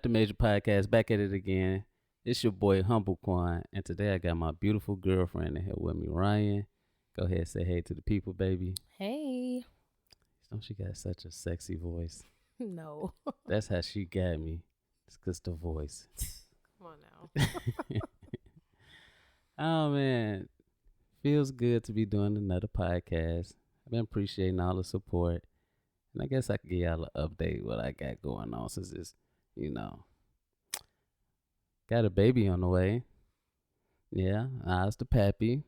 The Major Podcast, back at it again. It's your boy Humble Quan, and today I got my beautiful girlfriend in here with me, Ryan. Go ahead, say hey to the people, baby. Hey. Don't she got such a sexy voice? No. That's how she got me. It's cause the voice. Come on now. Oh man, feels good to be doing another podcast. I've been appreciating all the support, and I guess I could give y'all an update what I got going on since it's you know got a baby on the way. Yeah, I's the pappy.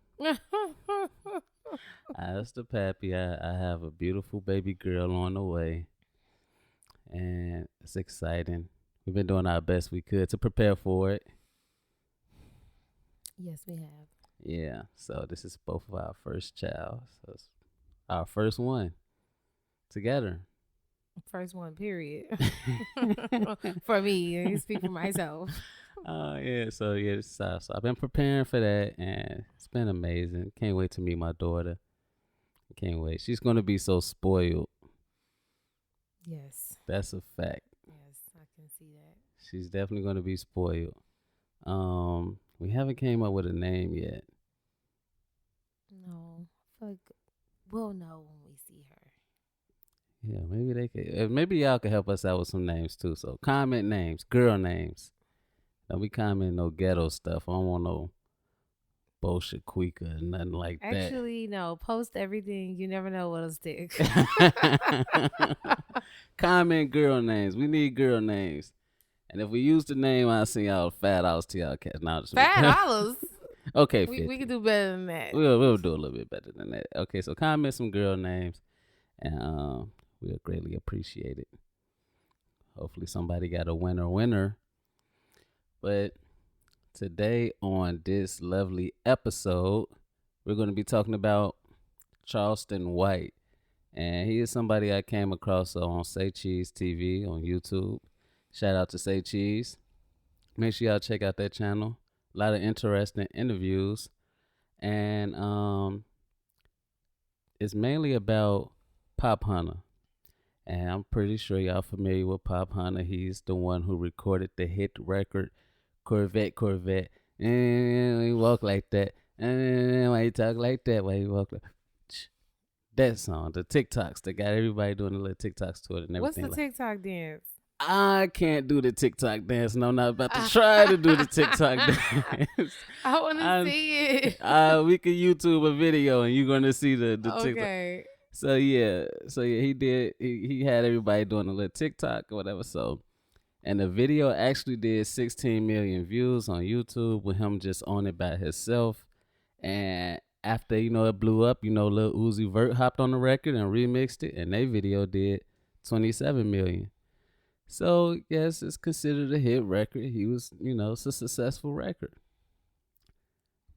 I's the pappy. I have a beautiful baby girl on the way, and it's exciting. We've been doing our best we could to prepare for it. Yes, we have. Yeah, so this is both of our first child. So it's our first one together. First one, period. For me, I speak for myself. Oh yeah, so yeah, so I've been preparing for that, and it's been amazing. Can't wait to meet my daughter. Can't wait. She's gonna be so spoiled. Yes. That's a fact. Yes, I can see that. She's definitely gonna be spoiled. We haven't came up with a name yet. No. I feel like we'll know when we see her. Yeah, maybe they could. Maybe y'all could help us out with some names too. So comment names, girl names. Don't be commenting no ghetto stuff. I don't want no bullshit or nothing like that. Actually, no. Post everything. You never know what'll stick. Comment girl names. We need girl names. And if we use the name, I'll send y'all $5 to y'all cats. Now just $5. Okay, we can do better than that. We'll do a little bit better than that. Okay, so comment some girl names, and we'll greatly appreciate it. Hopefully, somebody got a winner. But today on this lovely episode, we're going to be talking about Charleston White, and he is somebody I came across on Say Cheese TV on YouTube. Shout out to Say Cheese. Make sure y'all check out that channel. A lot of interesting interviews, and it's mainly about Popp Hunna. And I'm pretty sure y'all familiar with Popp Hunna. He's the one who recorded the hit record Corvette. And he walk like that. And why he talk like that? Why he walk like that song, the TikToks that got everybody doing the little TikToks to it and What's everything. the TikTok dance? I can't do the TikTok dance, and I'm not about to try to do the TikTok dance. I want to see it. We could YouTube a video, and you're gonna see the TikTok. Okay. So yeah, he did. He had everybody doing a little TikTok or whatever. So, and the video actually did 16 million views on YouTube with him just on it by himself. And after it blew up, Lil Uzi Vert hopped on the record and remixed it, and their video did 27 million. So, yes, it's considered a hit record. He was, it's a successful record.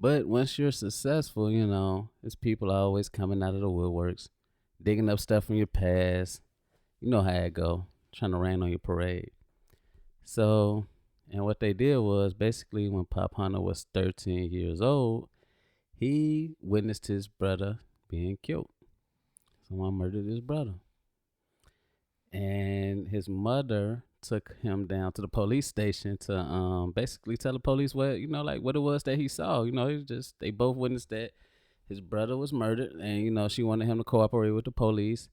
But once you're successful, it's people always coming out of the woodworks, digging up stuff from your past. You know how it go, trying to rain on your parade. So, and what they did was basically when Popp Hunna was 13 years old, he witnessed his brother being killed. Someone murdered his brother. And his mother took him down to the police station to basically tell the police what what it was that he saw. It was just they both witnessed that his brother was murdered, and she wanted him to cooperate with the police.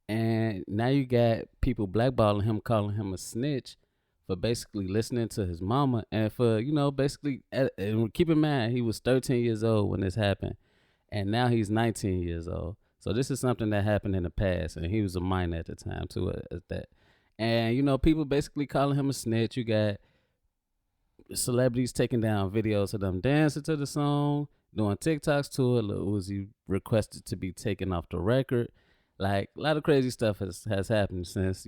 And now you got people blackballing him, calling him a snitch for basically listening to his mama, and for basically. And keep in mind, he was 13 years old when this happened, and now he's 19 years old. So this is something that happened in the past, and he was a minor at the time too. At that, and people basically calling him a snitch. You got celebrities taking down videos of them dancing to the song, doing TikToks to it. Lil Uzi requested to be taken off the record. Like a lot of crazy stuff has happened since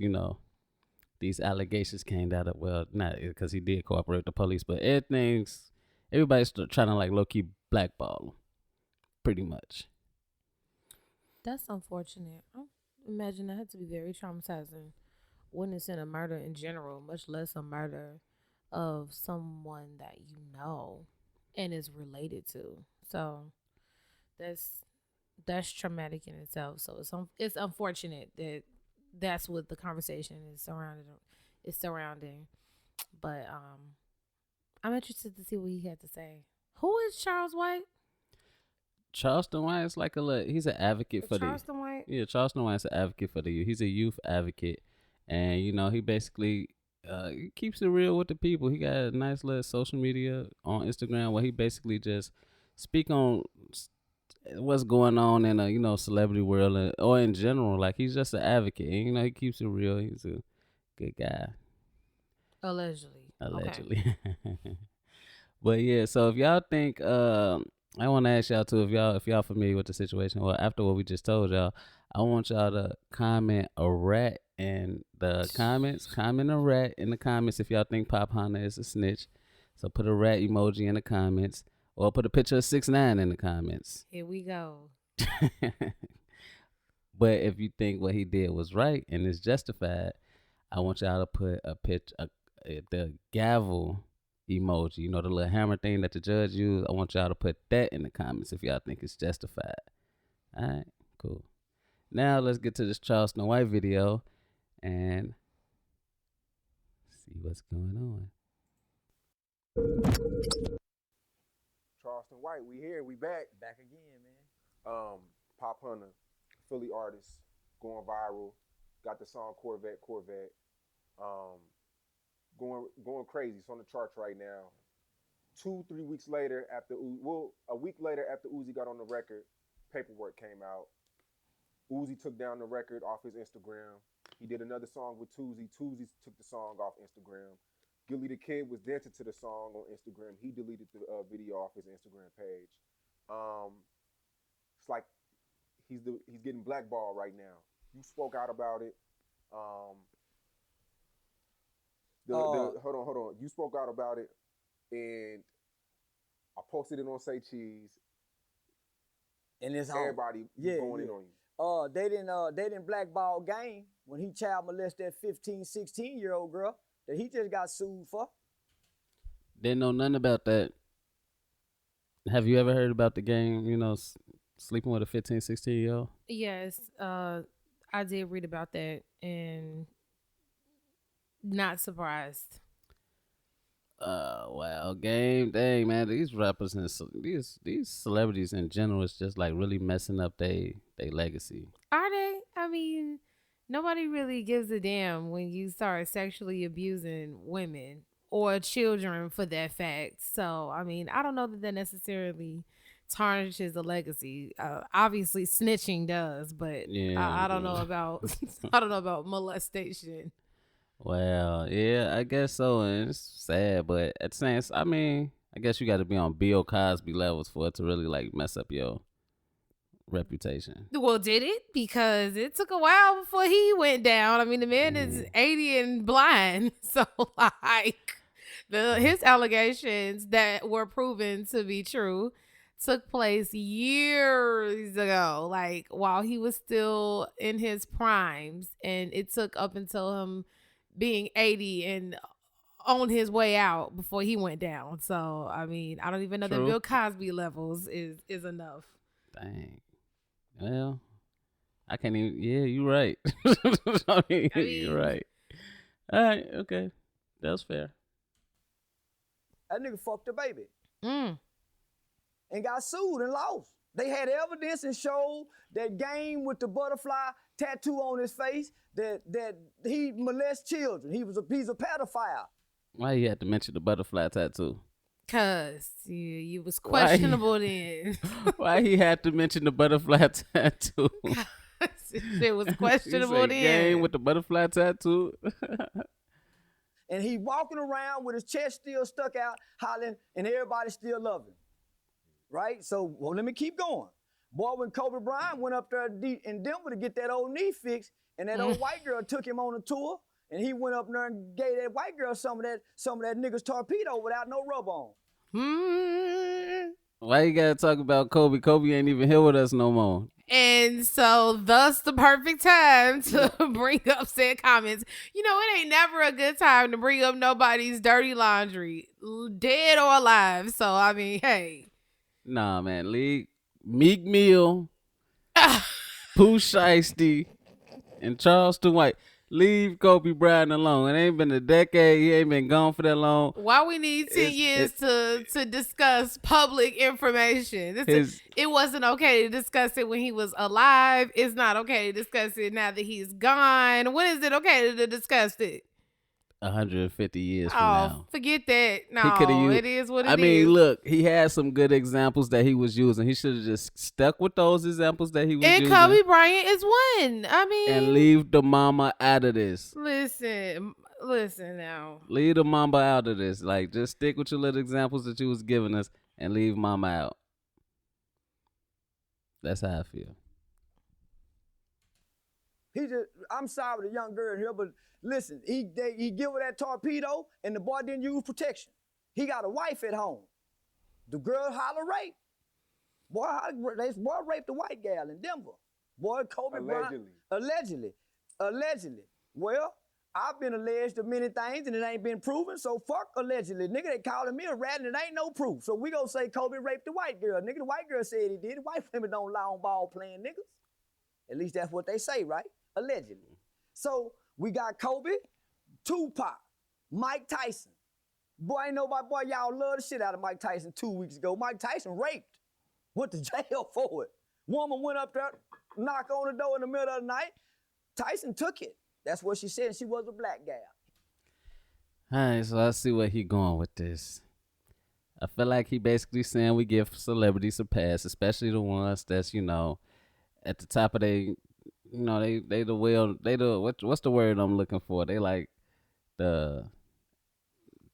these allegations came out of not because he did cooperate with the police, but everybody's trying to low key blackball him, pretty much. That's unfortunate. I imagine that had to be very traumatizing. Witnessing a murder in general, much less a murder of someone that you know and is related to. So that's traumatic in itself. So it's unfortunate that that's what the conversation is surrounding. But I'm interested to see what he had to say. Who is Charles White? Charleston White is like he's an advocate for Charleston White? yeah, Charleston White's an advocate for the youth. He's a youth advocate, and he basically he keeps it real with the people. He got a nice little social media on Instagram where he basically just speak on what's going on in a celebrity world or in general. Like he's just an advocate. And, he keeps it real. He's a good guy. Allegedly. Allegedly. Okay. But yeah, so if y'all think I want to ask y'all too, if y'all familiar with the situation, well, after what we just told y'all, I want y'all to comment a rat in the comments. Comment a rat in the comments if y'all think Popp Hunna is a snitch. So put a rat emoji in the comments, or put a picture of 6ix9ine in the comments. Here we go. But if you think what he did was right and is justified, I want y'all to put the gavel emoji, the little hammer thing that the judge used. I want y'all to put that in the comments if y'all think it's justified. All right, cool. Now let's get to this Charleston White video and see what's going on. Charleston White, we here, we back again, man. Popp Hunna, Philly artist, going viral. Got the song Corvette. Going crazy. It's on the charts right now. 2-3 weeks later, a week later after Uzi got on the record, paperwork came out. Uzi took down the record off his Instagram. He did another song with Tuzi. Tuzi took the song off Instagram. Gilly the Kid was dancing to the song on Instagram. He deleted the video off his Instagram page. It's like he's getting blackballed right now. You spoke out about it. Hold on. You spoke out about it, and I posted it on Say Cheese. And it's everybody going in on you. They didn't blackball Game when he child molested that 15, 16-year-old girl that he just got sued for. Didn't know nothing about that. Have you ever heard about the Game, sleeping with a 15, 16-year-old? Yes, I did read about that and not surprised. Wow, Game, dang, man, these rappers and these celebrities in general is just like really messing up they legacy. Are they? I mean, nobody really gives a damn when you start sexually abusing women or children for that fact. So, I mean, I don't know that necessarily tarnishes the legacy. Obviously, snitching does, but yeah, I don't know about I don't know about molestation. Well, yeah, I guess so, and it's sad, but at the same, I mean, I guess you got to be on Bill Cosby levels for it to really like mess up your reputation. Well, did it? Because it took a while before he went down. I mean, the man is 80 and blind, so like his allegations that were proven to be true took place years ago, like while he was still in his primes, and it took up until him being 80 and on his way out before he went down. So, I mean, I don't even know that Bill Cosby levels is enough. Dang. Well, I can't even. Yeah, you're right. I mean, you're right. All right. Okay. That's fair. That nigga fucked the baby. And got sued and lost. They had evidence and showed that Game with the butterfly tattoo on his face that he molests children. He's a pedophile. Why you had to mention the butterfly tattoo? Cause you was questionable then. Why he had to mention the butterfly tattoo? It was questionable then. Game with the butterfly tattoo. And he walking around with his chest still stuck out, hollering, and everybody still love him. Right? So, well, let me keep going. Boy, when Kobe Bryant went up there in Denver to get that old knee fixed, and that old white girl took him on a tour, and he went up there and gave that white girl some of that nigga's torpedo without no rub on. Why you gotta talk about Kobe? Kobe ain't even here with us no more. And so, thus the perfect time to bring up said comments. It ain't never a good time to bring up nobody's dirty laundry, dead or alive. So, I mean, hey. Nah, man. Meek Mill, Pooh Shiesty, and Charleston White. Leave Kobe Bryant alone. It ain't been a decade. He ain't been gone for that long. Why we need 10 years to discuss public information? It wasn't okay to discuss it when he was alive. It's not okay to discuss it now that he's gone. When is it okay to discuss it? 150 years from now. Forget that. No, it is what it is. I mean, look, he had some good examples that he was using. He should have just stuck with those examples that he was using. And Kobe Bryant is one. I mean, and leave the mama out of this. Listen now. Leave the mama out of this. Like, just stick with your little examples that you was giving us and leave mama out. That's how I feel. I'm sorry with the young girl here, but listen, he give her that torpedo and the boy didn't use protection. He got a wife at home. The girl holler rape. Boy raped a white gal in Denver. Boy, Kobe Bryant. Allegedly. Well, I've been alleged of many things and it ain't been proven, so fuck allegedly. Nigga, they calling me a rat and it ain't no proof. So we gonna say Kobe raped the white girl. Nigga, the white girl said he did. White women don't lie on ball playing niggas. At least that's what they say, right? Allegedly. So we got Kobe, Tupac, Mike Tyson. Boy, ain't nobody, boy, y'all love the shit out of Mike Tyson 2 weeks ago. Mike Tyson raped. Went to jail for it. Woman went up there, knock on the door in the middle of the night. Tyson took it. That's what she said. She was a black gal. All right, so I see where he going with this. I feel like he basically saying we give celebrities a pass, especially the ones that's, at the top of they what's the word I'm looking for? They like the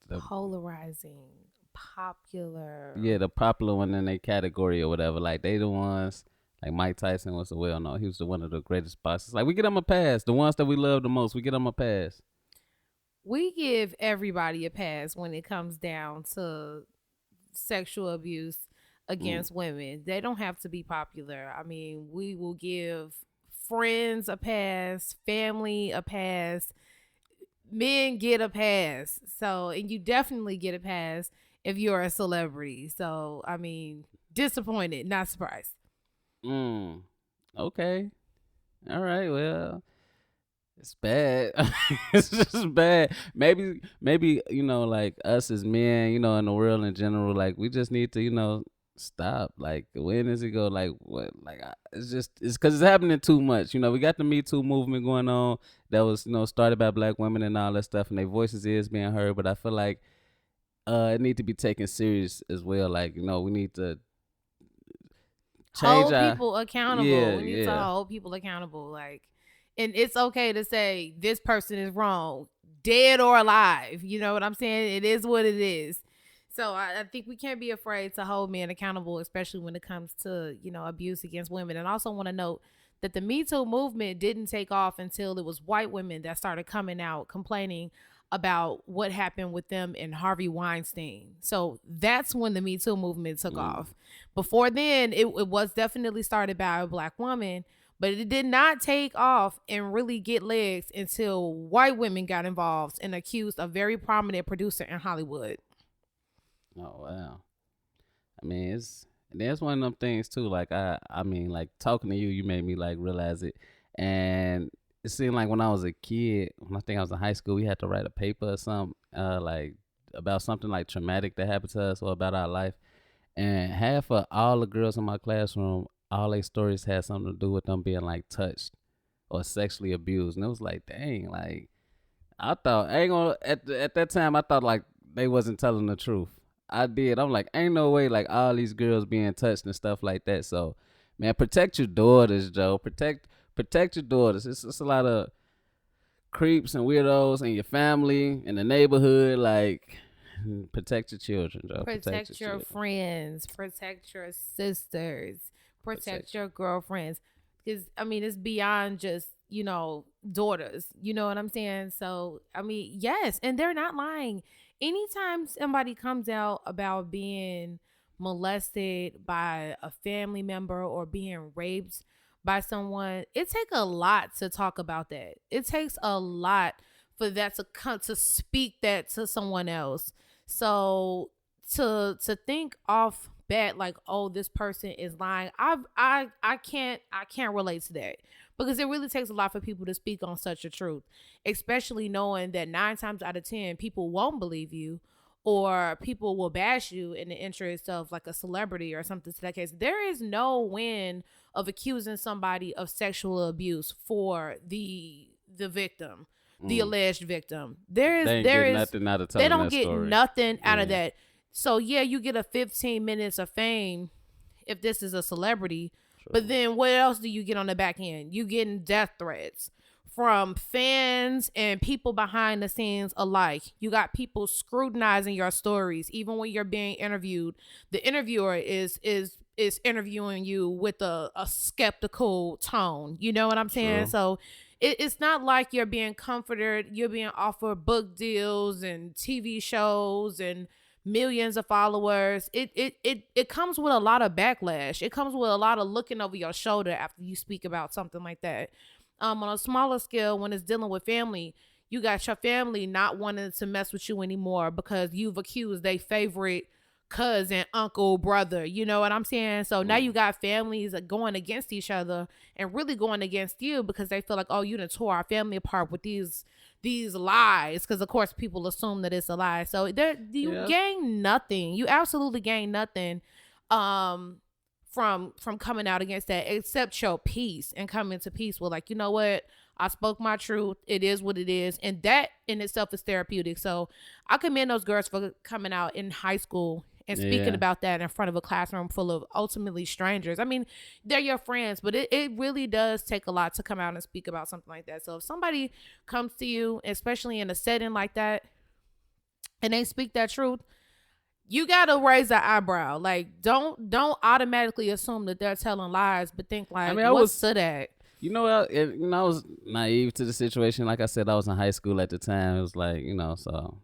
polarizing, popular. Yeah, the popular one in their category or whatever. Like they the ones. Like Mike Tyson was he was one of the greatest boxers. Like we get them a pass. The ones that we love the most, we get them a pass. We give everybody a pass when it comes down to sexual abuse against women. They don't have to be popular. I mean, we will give friends a pass, family a pass, men get a pass. So, and you definitely get a pass if you're a celebrity. So, I mean, disappointed, not surprised. Okay. All right. Well, it's bad. It's just bad. Maybe like us as men, in the world in general, like we just need to, stop. Like when does it go? Like what? Like it's because it's happening too much. We got the Me Too movement going on that was started by black women and all that stuff, and their voices is being heard. But I feel like it need to be taken serious as well. Like we need to hold people accountable. We need to hold people accountable. Like, and it's okay to say this person is wrong, dead or alive. You know what I'm saying? It is what it is. So I think we can't be afraid to hold men accountable, especially when it comes to, abuse against women. And I also want to note that the Me Too movement didn't take off until it was white women that started coming out complaining about what happened with them and Harvey Weinstein. So that's when the Me Too movement took off. Before then, it was definitely started by a black woman, but it did not take off and really get legs until white women got involved and accused a very prominent producer in Hollywood. Oh, wow. I mean, there's one of them things too. Like I mean, like talking to you made me like realize it. And it seemed like when I was a kid, when I think I was in high school, we had to write a paper or something, like about something like traumatic that happened to us or about our life. And half of all the girls in my classroom, all their stories had something to do with them being like touched or sexually abused. And it was like, dang, like I thought at that time I thought like they wasn't telling the truth. I did. I'm like, ain't no way like all these girls being touched and stuff like that. So, man, protect your daughters, Joe. Protect your daughters. It's a lot of creeps and weirdos in your family, in the neighborhood. Like, protect your children, Joe. Protect your friends. Protect your sisters. Protect your girlfriends. Because, I mean, it's beyond just, daughters. You know what I'm saying? So, I mean, yes. And they're not lying. Anytime somebody comes out about being molested by a family member or being raped by someone, it takes a lot to talk about that. It takes a lot for that to come to speak that to someone else. So to think off bat like, oh, this person is lying, I can't relate to that. because it really takes a lot for people to speak on such a truth, especially knowing that 9 times out of 10 people won't believe you, or people will bash you in the interest of like a celebrity or something to that case. There is no win of accusing somebody of sexual abuse for the victim, the alleged victim. There is nothing out of they telling don't that get story. nothing out of that. So yeah, you get a 15 minutes of fame if this is a celebrity, but then what else do you get on the back end? You getting death threats from fans and people behind the scenes alike. You got people scrutinizing your stories, even when you're being interviewed. The interviewer is interviewing you with a skeptical tone. You know what I'm saying? True. So it's not like you're being comforted. You're being offered book deals and TV shows and millions of followers. It comes with a lot of backlash. It comes with a lot of looking over your shoulder after you speak about something like that. On a smaller scale, when it's dealing with family, you got your family not wanting to mess with you anymore because you've accused their favorite cousin, uncle, brother. You know what I'm saying? So now you got families going against each other and really going against you because they feel like, oh, you done tore our family apart with these lies, because of course people assume that it's a lie. So you gain nothing. You absolutely gain nothing from coming out against that, except your peace and coming to peace with, like, you know what, I spoke my truth. It is what it is. And that in itself is therapeutic. So I commend those girls for coming out in high school and speaking about that in front of a classroom full of ultimately strangers. I mean, they're your friends, but it really does take a lot to come out and speak about something like that. So if somebody comes to you, especially in a setting like that, and they speak that truth, you gotta raise an eyebrow. Like, don't automatically assume that they're telling lies, but think like, what's to that? You know, I was naive to the situation. Like I said, I was in high school at the time. It was like, so,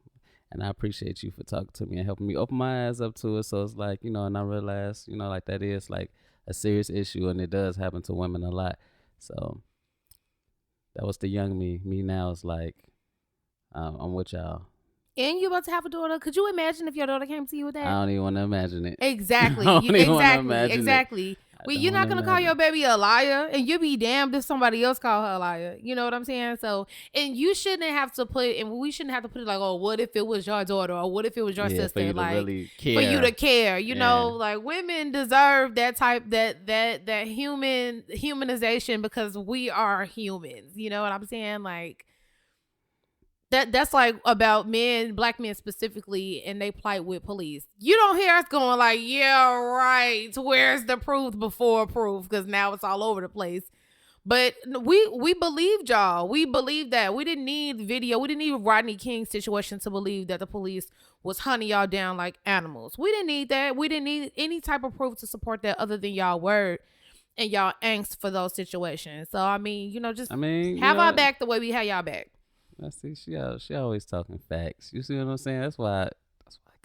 and I appreciate you for talking to me and helping me open my eyes up to it. So it's like, and I realized, like that is like a serious issue, and it does happen to women a lot. So that was the young me. Me now is like, I'm with y'all. And you about to have a daughter. Could you imagine if your daughter came to you with that? I don't even want to imagine it. Exactly. Exactly. Well, you're not going to call your baby a liar, and you'll be damned if somebody else call her a liar. You know what I'm saying? So, and you shouldn't have to put, and we shouldn't have to put it like, oh, what if it was your daughter, or what if it was your sister? For you like, to really care. For you to care, know, like, women deserve that type, that humanization, because we are humans. You know what I'm saying? Like, that's like about black men specifically, and they plight with police. You don't hear us going like, yeah, right, where's the proof before proof? Because now it's all over the place. But we believed y'all. We believed that. We didn't need video. We didn't need Rodney King's situation to believe that the police was hunting y'all down like animals. We didn't need that. We didn't need any type of proof to support that other than y'all word and y'all angst for those situations. So, I mean, just have our back the way we have y'all back. I see she always talking facts. You see what I'm saying? That's why I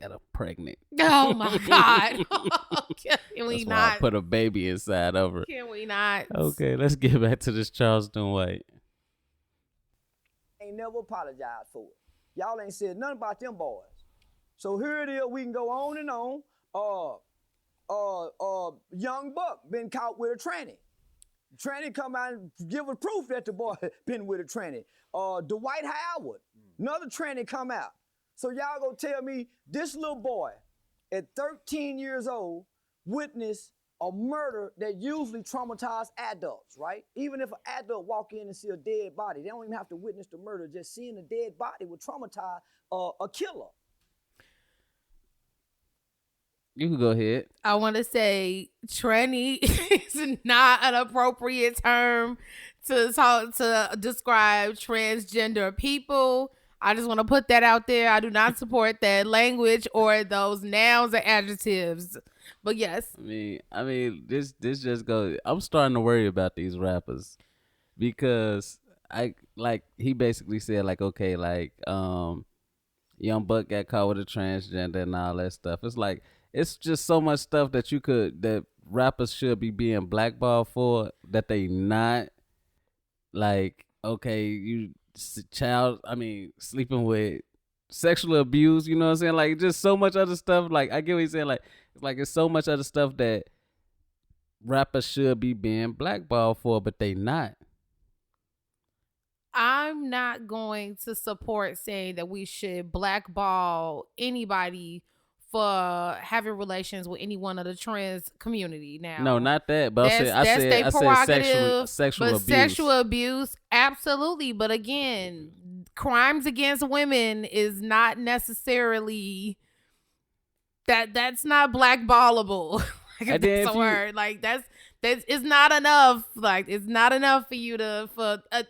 got her pregnant. Oh my God. Can we That's not? why I put a baby inside of her. Can we not? Okay, let's get back to this Charleston White. Ain't never apologized for it. Y'all ain't said nothing about them boys. So here it is, we can go on and on. Young Buck been caught with a tranny. Tranny come out and give us proof that the boy been with a tranny. Dwight Howard, another tranny come out. So y'all gonna tell me this little boy at 13 years old witnessed a murder that usually traumatizes adults, right? Even if an adult walk in and see a dead body, they don't even have to witness the murder. Just seeing a dead body would traumatize a killer. You can go ahead. I want to say tranny is not an appropriate term to describe transgender people. I just want to put that out there. I do not support that language or those nouns or adjectives. But yes. I mean, this just goes. I'm starting to worry about these rappers because he basically said like, okay, like Young Buck got caught with a transgender and all that stuff. It's like, it's just so much stuff that rappers should be being blackballed for that they not. Like, okay, you sleeping with sexual abuse, you know what I'm saying? Like, just so much other stuff. Like, I get what he's saying. Like it's so much other stuff that rappers should be being blackballed for, but they not. I'm not going to support saying that we should blackball anybody for having relations with any one of the trans community. Now, No, not that. But that's their I said prerogative. sexual But abuse. sexual abuse, absolutely. But again, crimes against women is not necessarily that's not blackballable. Like, that's a word. Like that's it's not enough. Like it's not enough for you to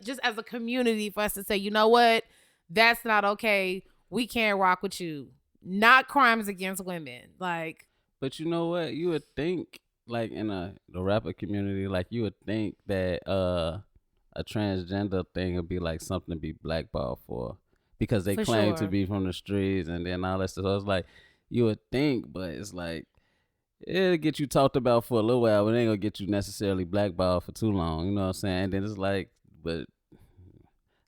just as a community for us to say, you know what, that's not okay. We can't rock with you. Not crimes against women. Like, but you know what? You would think, like in the rapper community, like you would think that a transgender thing would be like something to be blackballed for, because they For claim to sure. be from the streets and then all that stuff. So it's like you would think, but it's like it'll get you talked about for a little while, but it ain't gonna get you necessarily blackballed for too long. You know what I'm saying? And then it's like, but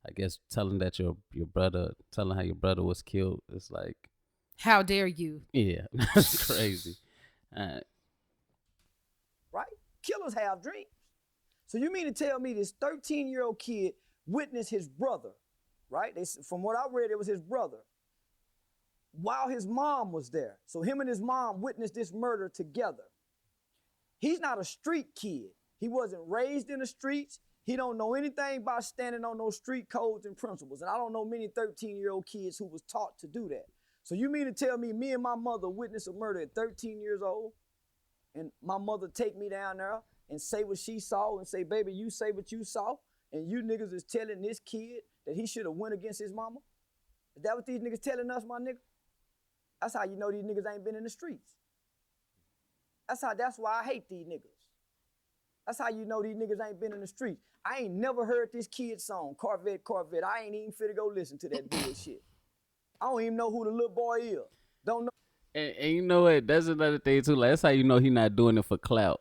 I guess telling that your brother, telling how your brother was killed, it's like, how dare you? yeah, that's crazy. Right? Killers have dreams. So you mean to tell me this 13-year-old kid witnessed his brother, right? From what I read, it was his brother, while his mom was there. So him and his mom witnessed this murder together. He's not a street kid. He wasn't raised in the streets. He don't know anything about standing on those street codes and principles. And I don't know many 13-year-old kids who was taught to do that. So you mean to tell me and my mother witnessed a murder at 13 years old, and my mother take me down there and say what she saw and say, baby, you say what you saw, and you niggas is telling this kid that he should have went against his mama? Is that what these niggas telling us, my nigga? That's how you know these niggas ain't been in the streets. That's why I hate these niggas. That's how you know these niggas ain't been in the streets. I ain't never heard this kid's song, Corvette, Corvette. I ain't even finna go listen to that bullshit. I don't even know who the little boy is. Don't know. And you know what? That's another thing too. Like that's how you know he not doing it for clout.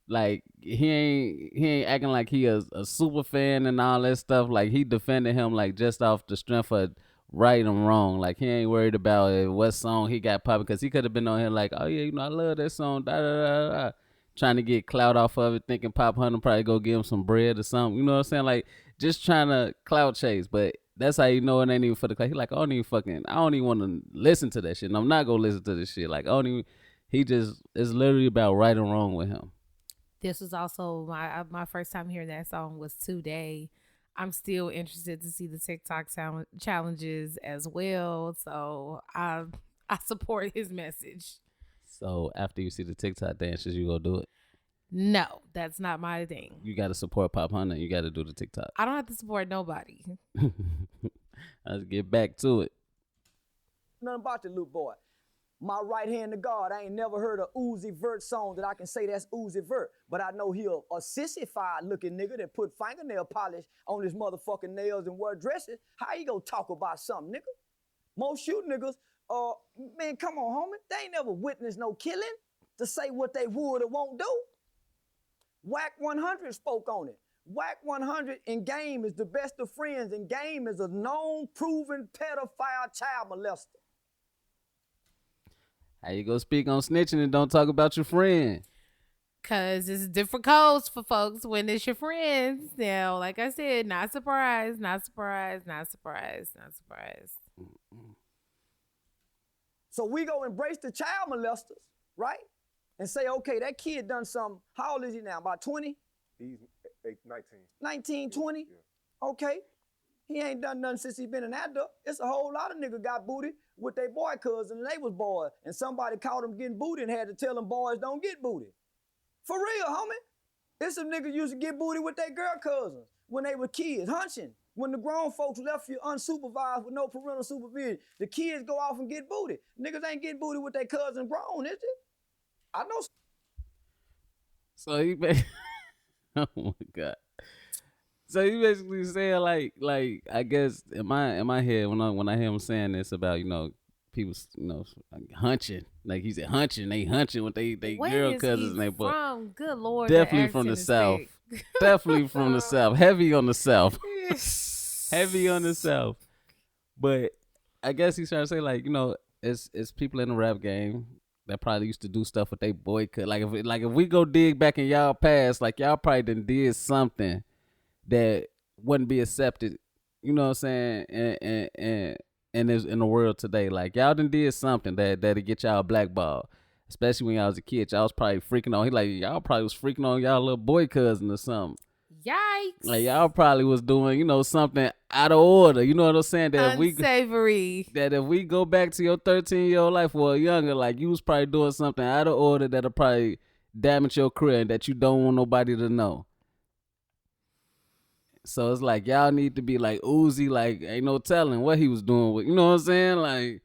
Like he ain't acting like he a super fan and all that stuff. Like he defended him like just off the strength of right and wrong. Like he ain't worried about what song he got popping, because he could have been on here like, oh yeah, you know I love that song, da da da da, trying to get clout off of it, thinking Popp Hunna probably go give him some bread or something. You know what I'm saying? Like just trying to clout chase. But that's how you know it ain't even for the clout. He like, I don't even want to listen to that shit. And I'm not gonna listen to this shit. Like he just, it's literally about right and wrong with him. This was also my first time hearing that song was today. I'm still interested to see the TikTok challenges as well. So I support his message. So after you see the TikTok dances, you go do it? No, that's not my thing. You got to support Popp Hunna. You got to do the TikTok. I don't have to support nobody. Let's get back to it. Nothing about the little boy. My right hand to God, I ain't never heard a Uzi Vert song that I can say that's Uzi Vert. But I know he a sissified looking nigga that put fingernail polish on his motherfucking nails and wear dresses. How you gonna talk about something, nigga? Most shoot niggas, man, come on, homie. They ain't never witnessed no killing to say what they would or won't do. Whack 100 spoke on it. Whack 100 in Game is the best of friends, and Game is a known, proven pedophile child molester. How you gonna speak on snitching and don't talk about your friend? Cause it's different codes for folks when it's your friends. Now, like I said, not surprised, not surprised, not surprised, not surprised. So we go embrace the child molesters, right? And say, okay, that kid done something. How old is he now? About 20? He's 19. 19, 20? Yeah. Okay. He ain't done nothing since he been an adult. It's a whole lot of niggas got booty with their boy cousins and they was boys. And somebody caught them getting booty and had to tell them boys don't get booty. For real, homie. There's some niggas used to get booty with their girl cousins when they were kids, hunching. When the grown folks left you unsupervised with no parental supervision, the kids go off and get booty. Niggas ain't getting booty with their cousin grown, is it? I know. So he oh my God. So you basically saying like I guess in my head when I hear him saying this about, you know, people, you know, like hunching, like he said hunching, they hunching with they girl cousins and they boy. From? Good Lord, Definitely from the South. Definitely from the South. Heavy on the South. Heavy on the South. But I guess he's trying to say, like, you know, it's people in the rap game that probably used to do stuff with they boycott. Like if we go dig back in y'all past, like y'all probably done did something that wouldn't be accepted. You know what I'm saying? And in the world today, like y'all done did something that'll get y'all blackball. Especially when y'all was a kid, y'all was probably freaking on. He like y'all probably was freaking on y'all little boy cousin or something. Yikes! Like y'all probably was doing, something out of order. You know what I'm saying? Unsavory. That if we go back to your 13-year-old life or younger, like you was probably doing something out of order that'll probably damage your career and that you don't want nobody to know. So it's like y'all need to be like Uzi, like ain't no telling what he was doing with. You know what I'm saying? Like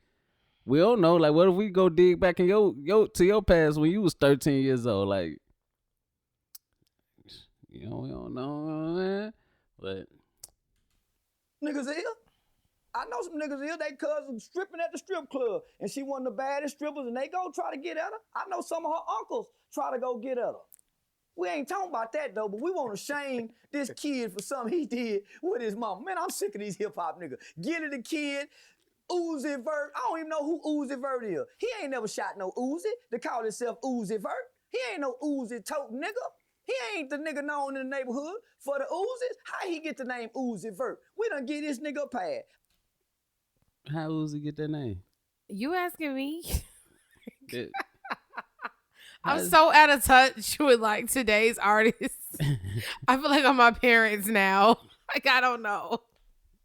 we don't know. Like what if we go dig back in your past when you was 13 years old? Like we don't know, man. But Niggas ill. I know some niggas ill. They cousin stripping at the strip club, and she one of the baddest strippers, and they go try to get at her. I know some of her uncles try to go get at her. We ain't talking about that though, but we want to shame this kid for something he did with his mama. Man, I'm sick of these hip hop niggas. Get it, the kid. Uzi Vert. I don't even know who Uzi Vert is. He ain't never shot no Uzi to call himself Uzi Vert. He ain't no Uzi tote nigga. He ain't the nigga known in the neighborhood for the Uzis. How he get the name Uzi Vert? We done get this nigga a pad. how Uzi get that name? You asking me? It- I'm so out of touch with like today's artists. I feel like I'm my parents now. Like I don't know.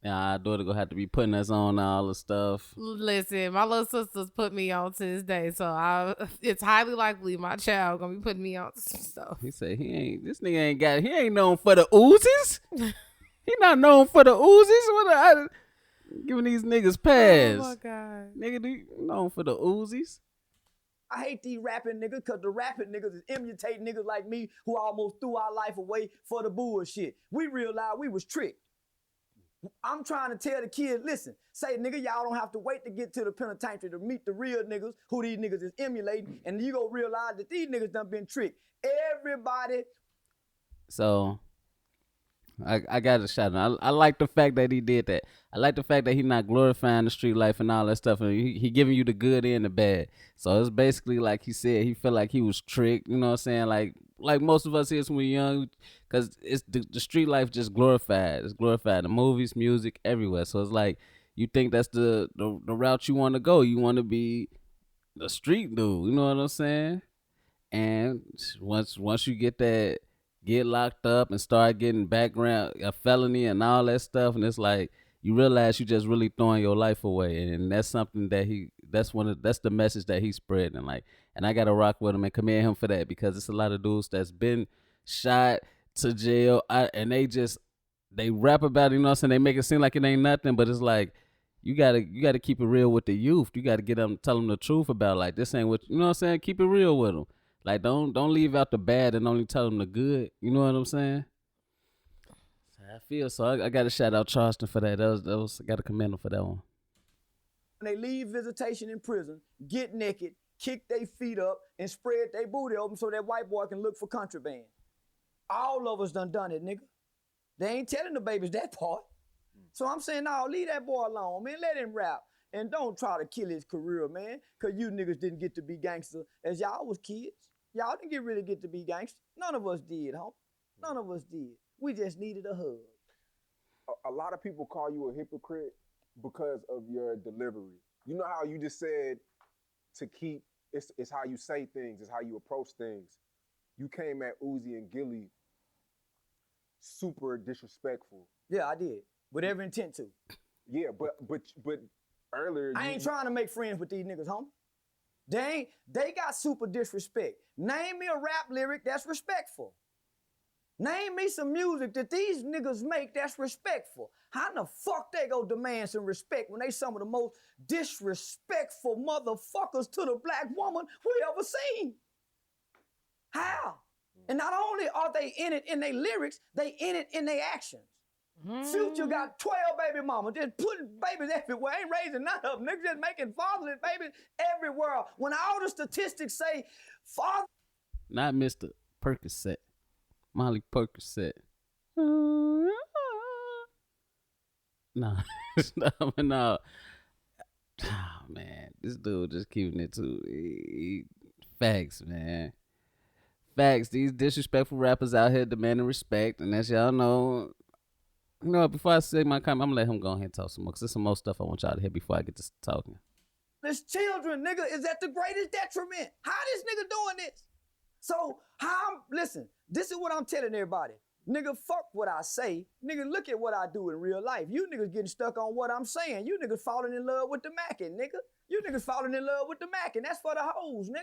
Yeah, our daughter gonna have to be putting us on all the stuff. Listen, my little sisters put me on to this day, so it's highly likely my child gonna be putting me on to some stuff. He said this nigga ain't known for the Uzis. He not known for the Uzis. Giving these niggas pass. Oh my god. Nigga, you known for the Uzis? I hate these rapping niggas because the rapping niggas is imitating niggas like me who almost threw our life away for the bullshit. We realized we was tricked. I'm trying to tell the kids, listen, say nigga, y'all don't have to wait to get to the penitentiary to meet the real niggas who these niggas is emulating, and you gonna realize that these niggas done been tricked. Everybody. So I got a shout out. I like the fact that he did that. I like the fact that he not glorifying the street life and all that stuff, and he giving you the good and the bad. So it's basically like he said, he felt like he was tricked. You know what I'm saying? Like most of us here when we're young, because it's the street life just glorified. It's glorified in movies, music, everywhere. So it's like you think that's the route you want to go. You want to be the street dude. You know what I'm saying? And once you get locked up and start getting background, a felony and all that stuff, and it's like you realize you just really throwing your life away, and that's something that that's the message that he's spreading. Like, and I gotta rock with him and commend him for that, because it's a lot of dudes that's been shot to jail, and they rap about it, you know what I'm saying? They make it seem like it ain't nothing, but it's like you gotta keep it real with the youth. You gotta tell them the truth about, like, this ain't what, you know what I'm saying? Keep it real with them. Like, don't leave out the bad and only tell them the good. You know what I'm saying? I feel so. I got to shout out Charleston for that. That was I got to commend him for that one. When they leave visitation in prison, get naked, kick their feet up, and spread their booty open so that white boy can look for contraband. All of us done it, nigga. They ain't telling the babies that part. So I'm saying, no, leave that boy alone, man. Let him rap. And don't try to kill his career, man, because you niggas didn't get to be gangster as y'all was kids. Y'all didn't really get to be gangster. None of us did, homie. None of us did. We just needed a hug. A lot of people call you a hypocrite because of your delivery. You know how you just said it's how you say things, it's how you approach things. You came at Uzi and Gilly super disrespectful. Yeah, I did. With every intent to. Yeah, but earlier I ain't trying to make friends with these niggas, homie. They got super disrespect. Name me a rap lyric that's respectful. Name me some music that these niggas make that's respectful. How in the fuck they go demand some respect when they some of the most disrespectful motherfuckers to the black woman we ever seen? How? And not only are they in it in their lyrics, they in it in their actions. Future got 12 baby mamas, just putting babies everywhere, ain't raising none of them. Niggas just making fatherless babies everywhere. When all the statistics say father. Not Mr. Percocet. Molly Percocet. No. No. Oh, man. This dude just keeping it to facts, man. Facts. These disrespectful rappers out here demanding respect, and as y'all know, You know, before I say my comment, I'm gonna let him go ahead and talk some more, because there's some more stuff I want y'all to hear before I get to talking. This children, nigga, is at the greatest detriment. How this nigga doing this? So listen, this is what I'm telling everybody. Nigga, fuck what I say. Nigga, look at what I do in real life. You niggas getting stuck on what I'm saying. You niggas falling in love with the Mackin, nigga. You niggas falling in love with the Mackin. That's for the hoes, nigga.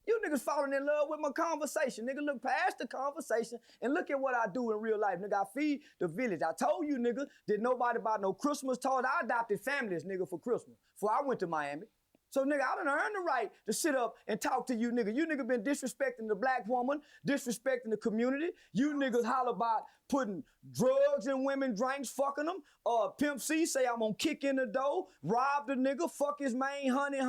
You niggas falling in love with my conversation. Nigga, look past the conversation and look at what I do in real life. Nigga, I feed the village. I told you, nigga, that nobody bought no Christmas toys. I adopted families, nigga, for Christmas before I went to Miami. So, nigga, I done earned the right to sit up and talk to you, nigga. You nigga been disrespecting the black woman, disrespecting the community. You niggas holler about putting drugs in women drinks, fucking them. Pimp C say I'm gonna kick in the door, rob the nigga, fuck his main honey.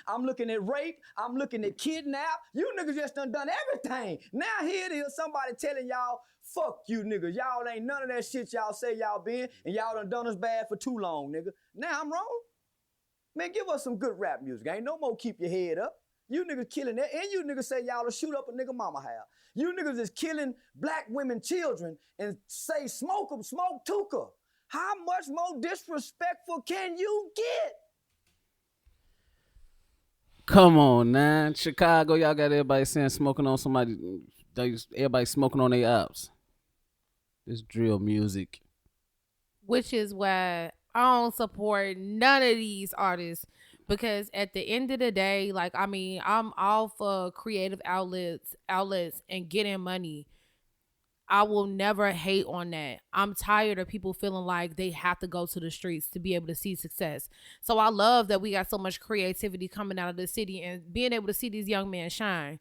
I'm looking at rape. I'm looking at kidnap. You niggas just done everything. Now here it is, somebody telling y'all, fuck you niggas. Y'all ain't none of that shit y'all say y'all been, and y'all done us bad for too long, nigga. Now I'm wrong? Man, give us some good rap music. Ain't no more keep your head up. You niggas killing that, and you niggas say y'all will shoot up a nigga mama house. You niggas is killing black women, children, and say smoke them, smoke Tuka. How much more disrespectful can you get? Come on, man. Chicago, y'all got everybody saying smoking on somebody. Everybody smoking on their ops. This drill music. Which is why I don't support none of these artists, because at the end of the day, like, I mean, I'm all for creative outlets and getting money. I will never hate on that. I'm tired of people feeling like they have to go to the streets to be able to see success. So I love that we got so much creativity coming out of the city and being able to see these young men shine.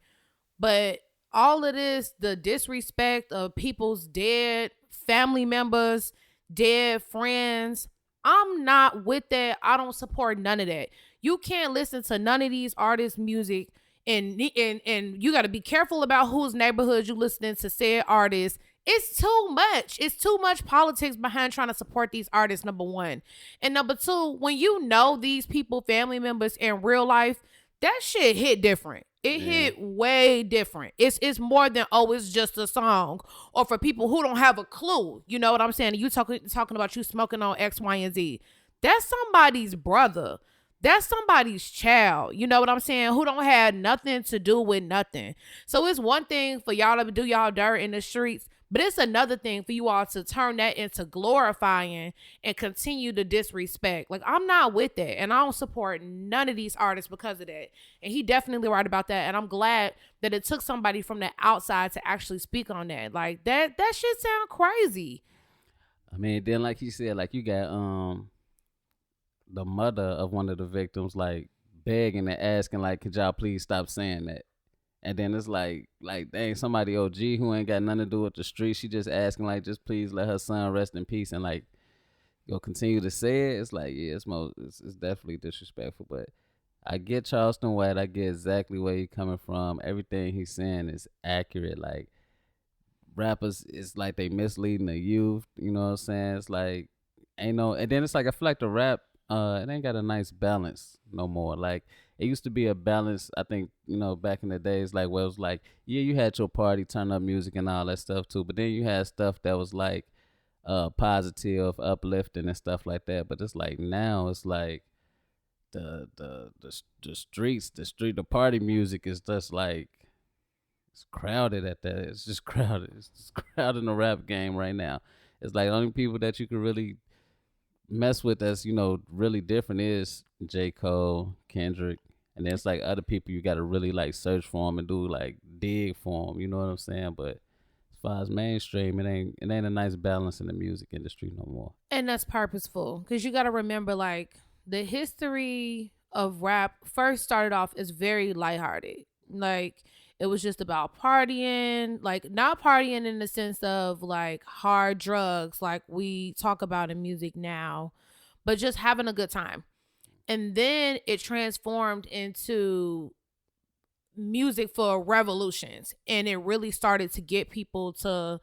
But all of this, the disrespect of people's dead family members, dead friends, I'm not with that. I don't support none of that. You can't listen to none of these artists' music, and you got to be careful about whose neighborhood you listening to said artists. It's too much. It's too much politics behind trying to support these artists, number one. And number two, when you know these people, family members in real life, that shit hit different. It hit way different. It's more than, oh, it's just a song. Or for people who don't have a clue, you know what I'm saying? You talking about you smoking on X, Y, and Z. That's somebody's brother. That's somebody's child. You know what I'm saying? Who don't have nothing to do with nothing. So it's one thing for y'all to do y'all dirt in the streets, but it's another thing for you all to turn that into glorifying and continue to disrespect. Like, I'm not with that. And I don't support none of these artists because of that. And he definitely right about that. And I'm glad that it took somebody from the outside to actually speak on that. Like, that shit sound crazy. I mean, then like he said, like, you got the mother of one of the victims like begging and asking, like, could y'all please stop saying that? And then it's like dang, somebody OG who ain't got nothing to do with the street, she just asking, like, just please let her son rest in peace, and like you'll continue to say it. It's like, yeah, it's definitely disrespectful. But I get Charleston White. I get exactly where he's coming from. Everything he's saying is accurate. Like, rappers, it's like they misleading the youth. You know what I'm saying? It's like ain't no. And then it's like I feel like the rap, it ain't got a nice balance no more. Like, it used to be a balance, I think, you know, back in the days, like, where it was like, yeah, you had your party, turn up music and all that stuff too, but then you had stuff that was like positive, uplifting and stuff like that. But it's like now it's like the party music is just like, it's crowded at that. It's just crowded. It's just crowded in the rap game right now. It's like the only people that you can really mess with that's, you know, really different is J. Cole, Kendrick, and then it's like other people you got to really like search for them and do like dig for them. You know what I'm saying? But as far as mainstream, it ain't a nice balance in the music industry no more. And that's purposeful, because you got to remember, like, the history of rap first started off as very lighthearted. Like, it was just about partying, like, not partying in the sense of like hard drugs like we talk about in music now, but just having a good time. And then it transformed into music for revolutions, and it really started to get people to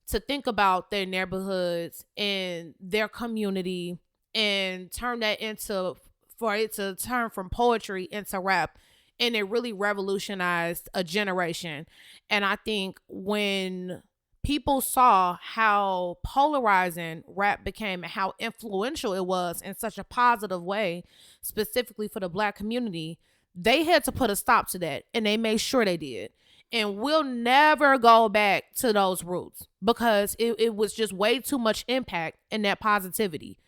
think about their neighborhoods and their community, and turn that into, for it to turn from poetry into rap. And it really revolutionized a generation. And I think when people saw how polarizing rap became and how influential it was in such a positive way, specifically for the Black community, they had to put a stop to that, and they made sure they did. And we'll never go back to those roots because it was just way too much impact and that positivity.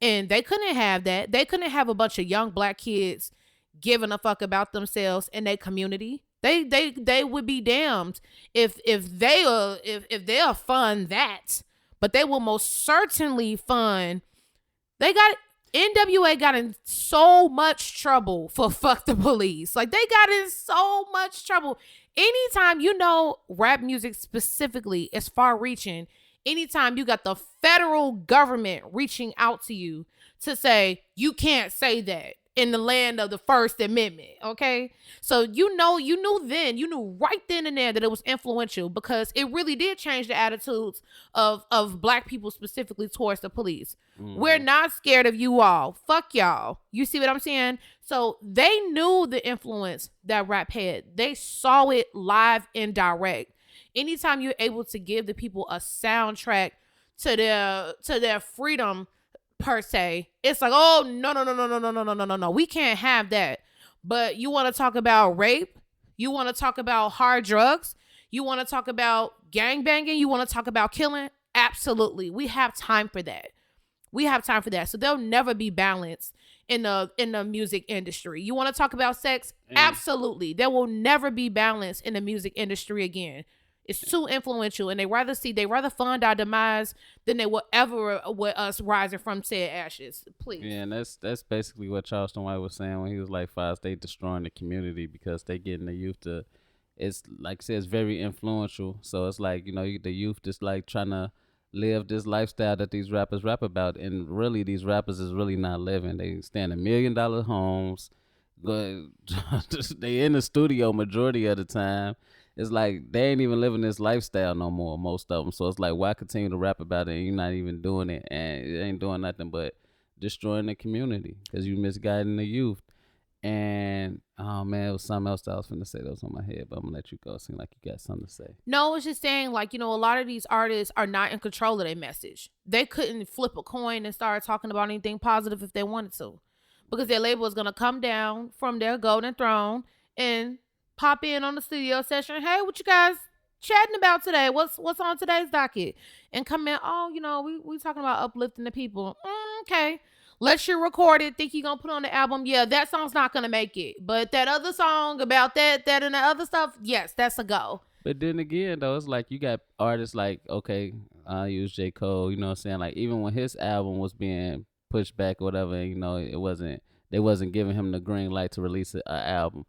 And they couldn't have that. They couldn't have a bunch of young Black kids giving a fuck about themselves and their community. They would be damned if they'll fund that, but they will most certainly fund. NWA got in so much trouble for fuck the police. Like, they got in so much trouble. Anytime, rap music specifically is far reaching, anytime you got the federal government reaching out to you to say, you can't say that in the land of the First Amendment, okay? So you knew right then and there that it was influential because it really did change the attitudes of Black people specifically towards the police. We're not scared of you all. Fuck y'all. You see what I'm saying? So they knew the influence that rap had. They saw it live and direct. Anytime you're able to give the people a soundtrack to their freedom, per se, it's like, oh, no, we can't have that. But you want to talk about rape, you want to talk about hard drugs, you want to talk about gangbanging, you want to talk about killing, absolutely, we have time for that. So there'll never be balance in the music industry. You want to talk about sex, absolutely, there will never be balance in the music industry again. It's too influential, and they rather fund our demise than they will ever with us rising from said ashes. Please. Yeah, and that's basically what Charleston White was saying when he was like, "Five, they destroying the community because they getting the youth to." It's like I said, it's very influential. So it's like, the youth just like trying to live this lifestyle that these rappers rap about, and really these rappers is really not living. They stay in $1 million homes. They in the studio majority of the time. It's like they ain't even living this lifestyle no more, most of them. So it's like, why continue to rap about it and you're not even doing it, and it ain't doing nothing but destroying the community because you misguiding the youth. And oh man, it was something else that I was finna say that was on my head, but I'm gonna let you go. It seemed like you got something to say. No, it's just saying, like, a lot of these artists are not in control of their message. They couldn't flip a coin and start talking about anything positive if they wanted to, because their label is gonna come down from their golden throne and pop in on the studio session. Hey, what you guys chatting about today? What's on today's docket? And come in. Oh, we talking about uplifting the people. Okay, let you record it. Think you gonna put on the album? Yeah, that song's not gonna make it. But that other song about that and the other stuff, yes, that's a go. But then again, though, it's like you got artists like, okay, I use J. Cole. You know what I'm saying? Like, even when his album was being pushed back or whatever, they wasn't giving him the green light to release an album.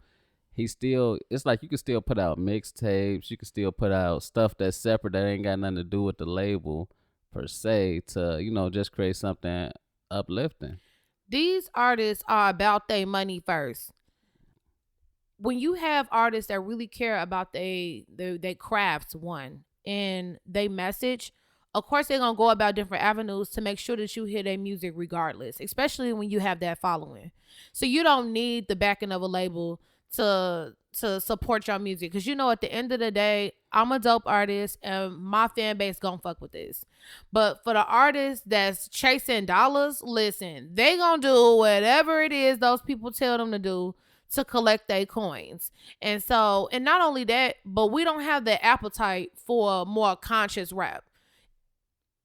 It's like you can still put out mixtapes, you can still put out stuff that's separate that ain't got nothing to do with the label per se to, just create something uplifting. These artists are about their money first. When you have artists that really care about they crafts, one, and they message, of course they're going to go about different avenues to make sure that you hear their music regardless, especially when you have that following. So you don't need the backing of a label to support your music, because at the end of the day, I'm a dope artist and my fan base gonna fuck with this. But for the artists that's chasing dollars, listen, they gonna do whatever it is those people tell them to do to collect their coins. And not only that, but we don't have the appetite for more conscious rap.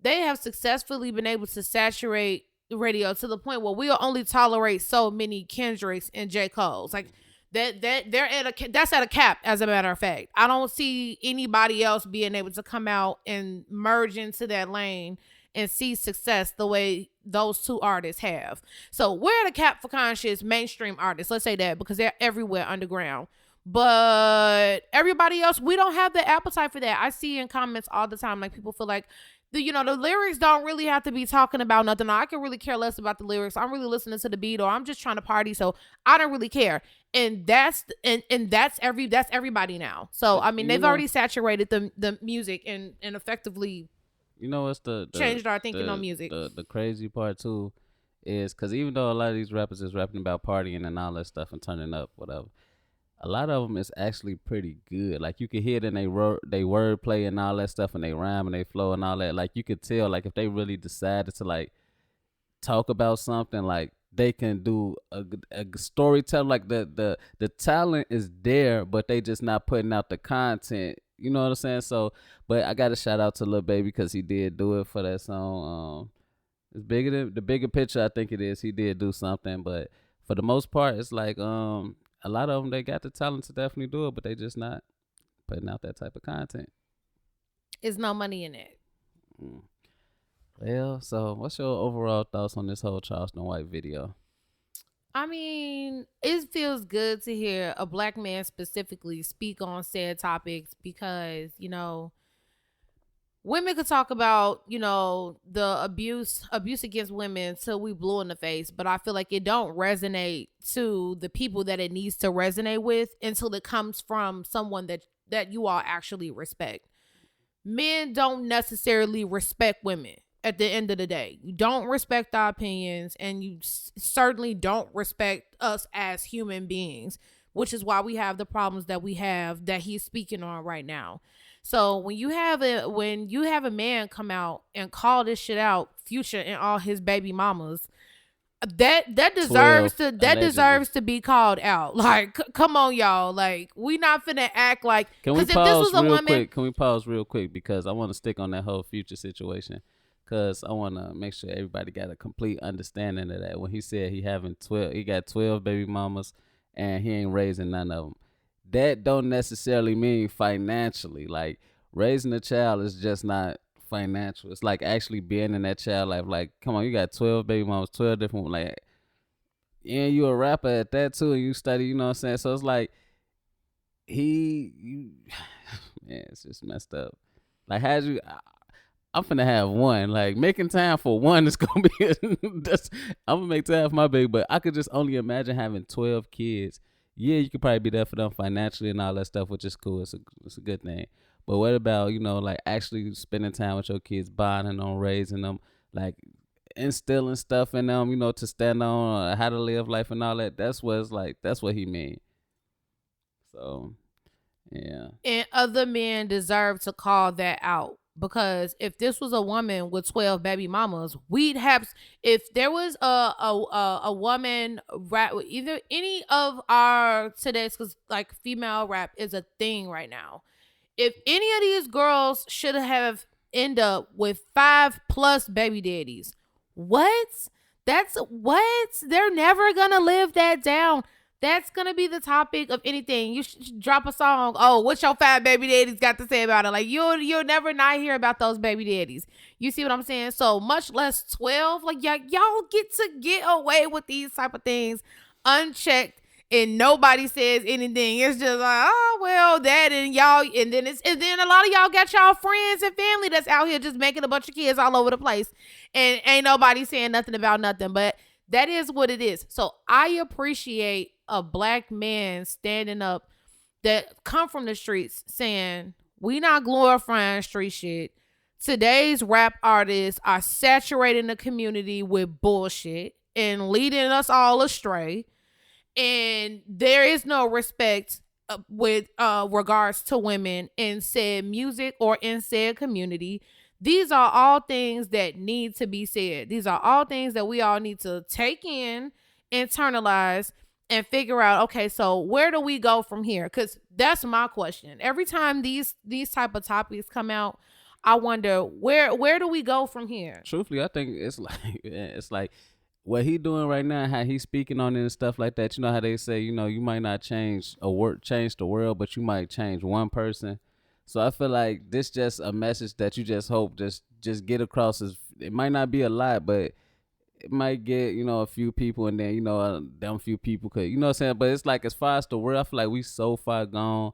They have successfully been able to saturate the radio to the point where we'll only tolerate so many Kendricks and J. Cole's. Like, that's at a cap, as a matter of fact. I don't see anybody else being able to come out and merge into that lane and see success the way those two artists have. So we're at a cap for conscious mainstream artists. Let's say that, because they're everywhere underground. But everybody else, we don't have the appetite for that. I see in comments all the time, like, people feel like the lyrics don't really have to be talking about nothing. I can really care less about the lyrics. I'm really listening to the beat, or I'm just trying to party, so I don't really care. And that's everybody now. So I mean, they've already saturated the music and effectively, it's changed our thinking on music. The crazy part too is because even though a lot of these rappers is rapping about partying and all that stuff and turning up, whatever, a lot of them is actually pretty good. Like you can hear it in they wordplay and all that stuff, and they rhyme and they flow and all that. Like you could tell, like if they really decided to like talk about something, like they can do a storytelling. Like the talent is there, but they just not putting out the content. You know what I'm saying? So, but I got to shout out to Lil Baby because he did do it for that song. It's bigger than the bigger picture. I think it is. He did do something, but for the most part, it's like a lot of them they got the talent to definitely do it, but they just not putting out that type of content. There's no money in it. Mm. Well, so what's your overall thoughts on this whole Charleston White video? I mean, it feels good to hear a black man specifically speak on said topics because, you know, women could talk about, you know, the abuse against women till we blue in the face, but I feel like it don't resonate to the people that it needs to resonate with until it comes from someone that you all actually respect. Men don't necessarily respect women at the end of the day. You don't respect our opinions, and you certainly don't respect us as human beings, which is why we have the problems that we have that he's speaking on right now. So when you have a man come out and call this shit out, Future and all his baby mamas, that deserves to be called out. Like, come on, y'all. Like, we not finna act like, because if this was a woman, can we pause real quick because I want to stick on that whole Future situation because I want to make sure everybody got a complete understanding of that. When he said he got 12 baby mamas and he ain't raising none of them. That don't necessarily mean financially. Like raising a child is just not financial. It's like actually being in that child life. Like, come on, you got 12 baby mamas, 12 different, like, and you a rapper at that too, and you study, you know what I'm saying? So it's like man, it's just messed up. Like, I'm finna have one. Like, making time for one is gonna be I'm gonna make time for my baby, but I could just only imagine having 12 kids. Yeah, you could probably be there for them financially and all that stuff, which is cool. It's a good thing. But what about, you know, like actually spending time with your kids, bonding on raising them, like instilling stuff in them, you know, to stand on, how to live life and all that. That's what he mean. So, yeah. And other men deserve to call that out. Because if this was a woman with 12 baby mamas, we'd have, if there was a woman rap, either any of our today's, because like female rap is a thing right now. If any of these girls should have end up with 5+ baby daddies, what? They're never gonna live that down. That's going to be the topic of anything. You should drop a song. Oh, what's your 5 baby daddies got to say about it? Like, you'll never not hear about those baby daddies. You see what I'm saying? So much less 12. Like, y'all get to get away with these type of things unchecked and nobody says anything. It's just like, oh, well, that and y'all. And then a lot of y'all got y'all friends and family that's out here just making a bunch of kids all over the place. And ain't nobody saying nothing about nothing. But that is what it is. So I appreciate a black man standing up that come from the streets saying, we not glorifying street shit. Today's rap artists are saturating the community with bullshit and leading us all astray. And there is no respect with regards to women in said music or in said community. These are all things that need to be said. These are all things that we all need to take in, internalize, and figure out, okay, so where do we go from here? Because that's my question. Every time these type of topics come out, I wonder where do we go from here? Truthfully, I think it's like what he doing right now, how he's speaking on it and stuff like that. You know how they say, you know, you might not change the world, but you might change one person. So I feel like this just a message that you just hope just get across. It might not be a lot, but it might get, you know, a few people, and then, you know, them few people could, you know what I'm saying? But it's like, as far as the world, I feel like we so far gone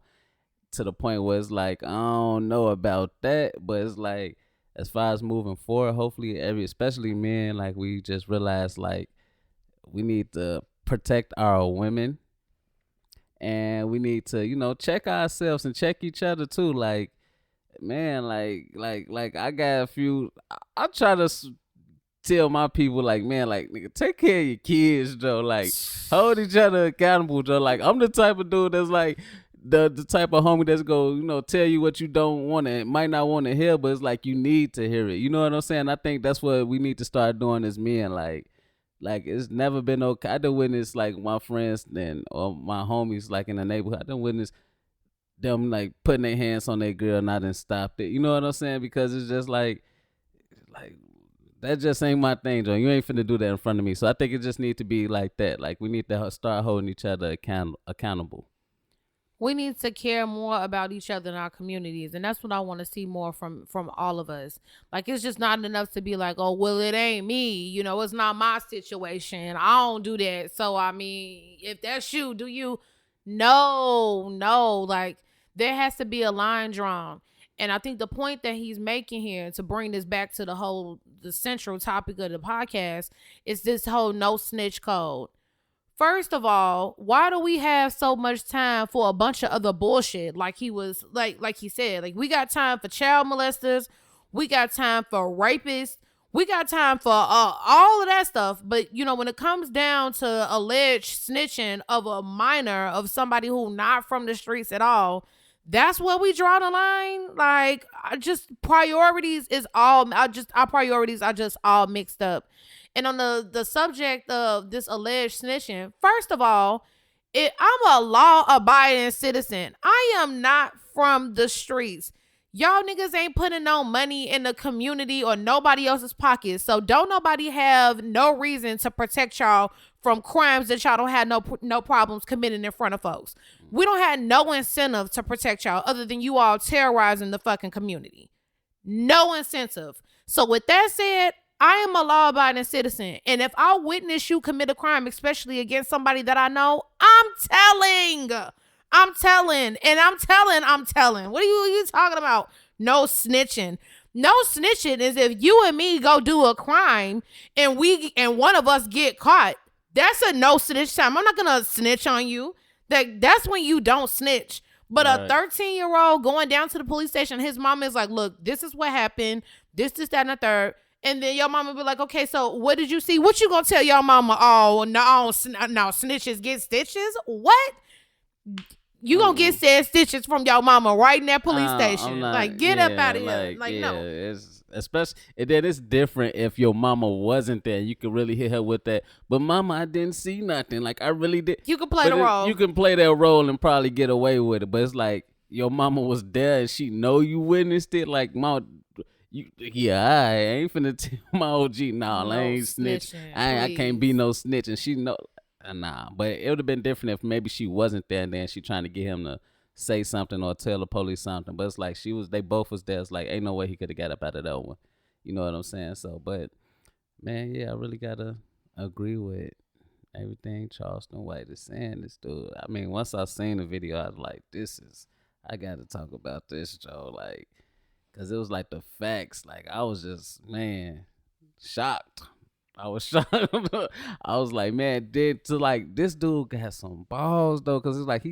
to the point where it's like, I don't know about that, but it's like, as far as moving forward, hopefully especially men, like, we just realize, like, we need to protect our women, and we need to, you know, check ourselves and check each other too. Like, man, like I got a few, I try to tell my people like, man, like nigga, take care of your kids, Joe. Like hold each other accountable, Joe. Like I'm the type of dude that's like the type of homie that's go, tell you what you don't want to, might not want to hear, but it's like you need to hear it. You know what I'm saying? I think that's what we need to start doing as men. Like it's never been okay. I done witness like my friends or my homies like in the neighborhood. I done witness them like putting their hands on their girl and I done stopped it. You know what I'm saying? Because it's just like that just ain't my thing, Joe. You ain't finna do that in front of me. So I think it just need to be like that. Like we need to start holding each other accountable. We need to care more about each other in our communities, and that's what I want to see more from all of us. Like it's just not enough to be like, oh well, it ain't me, it's not my situation, I don't do that. So I mean, if that's you, do you? No, like there has to be a line drawn. And I think the point that he's making here, to bring this back to the central topic of the podcast, is this whole no snitch code. First of all, why do we have so much time for a bunch of other bullshit? Like he was like he said, like we got time for child molesters, we got time for rapists, we got time for all of that stuff. But when it comes down to alleged snitching of a minor, of somebody who not from the streets at all, that's where we draw the line. Like our priorities are just all mixed up. And on the subject of this alleged snitching, first of all, I'm a law-abiding citizen. I am not from the streets. Y'all niggas ain't putting no money in the community or nobody else's pockets. So don't nobody have no reason to protect y'all from crimes that y'all don't have no problems committing in front of folks. We don't have no incentive to protect y'all other than you all terrorizing the fucking community. No incentive. So with that said, I am a law-abiding citizen. And if I witness you commit a crime, especially against somebody that I know, I'm telling. What are you talking about? No snitching. No snitching is if you and me go do a crime and one of us get caught. That's a no snitch time. I'm not gonna snitch on you. That's when you don't snitch. But right. A 13-year-old going down to the police station, his mom is like, look, this is what happened. This, that, and the third. And then your mama be like, okay, so what did you see? What you gonna tell your mama? Oh, no, snitches get stitches? What? You gonna get said stitches from your mama right in that police station. Like, get up out of here. Like, no. It's, especially, and then it's different if your mama wasn't there. You can really hit her with that. But mama, I didn't see nothing. Like, I really did. You can play the role. You can play that role and probably get away with it. But it's like, your mama was there and she know you witnessed it. Like, mom... I ain't finna tell my OG, I ain't snitch. I can't be no snitch. And she know, but it would have been different if maybe she wasn't there and then she trying to get him to say something or tell the police something. But it's like they both was there. It's like, ain't no way he could have got up out of that one. You know what I'm saying? So, but man, I really gotta agree with everything Charleston White is saying. This dude, I mean, once I seen the video, I was like, I gotta talk about this, Joe. Like, cause it was like the facts. Like I was just, shocked. I was shocked. I was like, man, this dude got some balls though. Cause it's like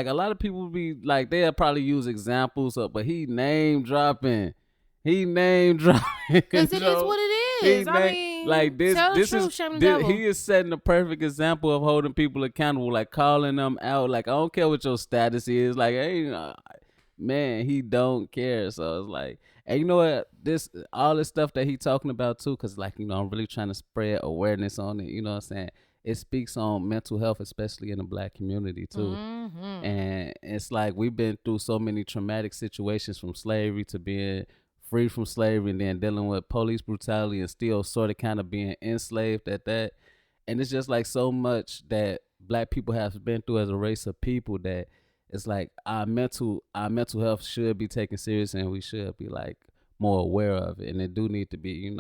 a lot of people be like, they'll probably use examples but he name dropping. Cause it is what it is. Like he is setting a perfect example of holding people accountable, like calling them out. Like, I don't care what your status is. Like, hey, man, he don't care. So it's like, and you know what? All this stuff that he talking about too, because like, I'm really trying to spread awareness on it. You know what I'm saying? It speaks on mental health, especially in the Black community too. Mm-hmm. And it's like we've been through so many traumatic situations, from slavery to being free from slavery, and then dealing with police brutality, and still sort of kind of being enslaved at that. And it's just like so much that Black people have been through as a race of people, that it's like our mental health should be taken serious, and we should be like more aware of it. And it do need to be,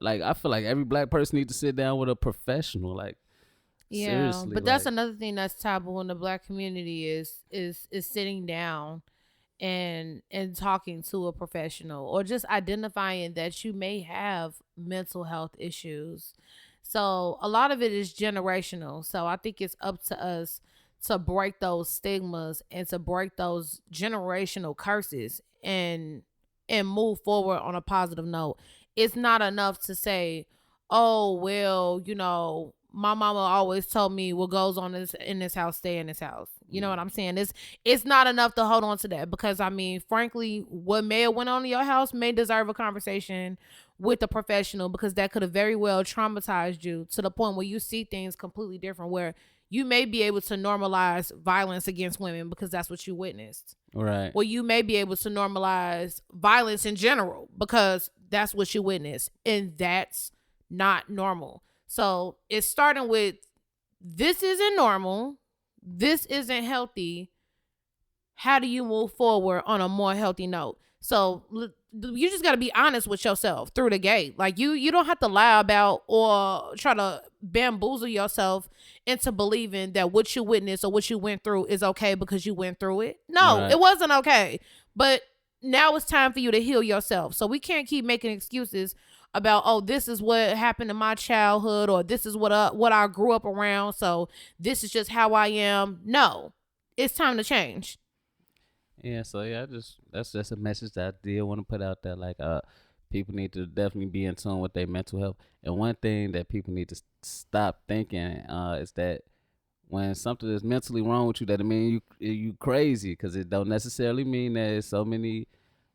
like I feel like every Black person needs to sit down with a professional, like. Yeah, seriously, but that's another thing that's taboo in the Black community is sitting down and talking to a professional, or just identifying that you may have mental health issues. So a lot of it is generational. So I think it's up to us to break those stigmas and to break those generational curses and move forward on a positive note. it's not enough to say, oh, well, my mama always told me what goes on in this house, stay in this house. You know what I'm saying? It's not enough to hold on to that, because I mean, frankly, what may have went on in your house may deserve a conversation with a professional, because that could have very well traumatized you to the point where you see things completely different, where you may be able to normalize violence against women because that's what you witnessed. Right. Well, you may be able to normalize violence in general because that's what you witnessed, and that's not normal. So it's starting with, this isn't normal. This isn't healthy. How do you move forward on a more healthy note? So you just got to be honest with yourself through the gate. Like you don't have to lie about or try to bamboozle yourself into believing that what you witnessed or what you went through is okay because you went through it. No, Right. It wasn't okay. But now it's time for you to heal yourself. So we can't keep making excuses about, oh, this is what happened in my childhood, or this is what I grew up around, so this is just how I am. No, it's time to change. Yeah, so yeah, that's just a message that I did want to put out there. Like, people need to definitely be in tune with their mental health. And one thing that people need to stop thinking is that when something is mentally wrong with you, that it mean you crazy, because it don't necessarily mean that there's so many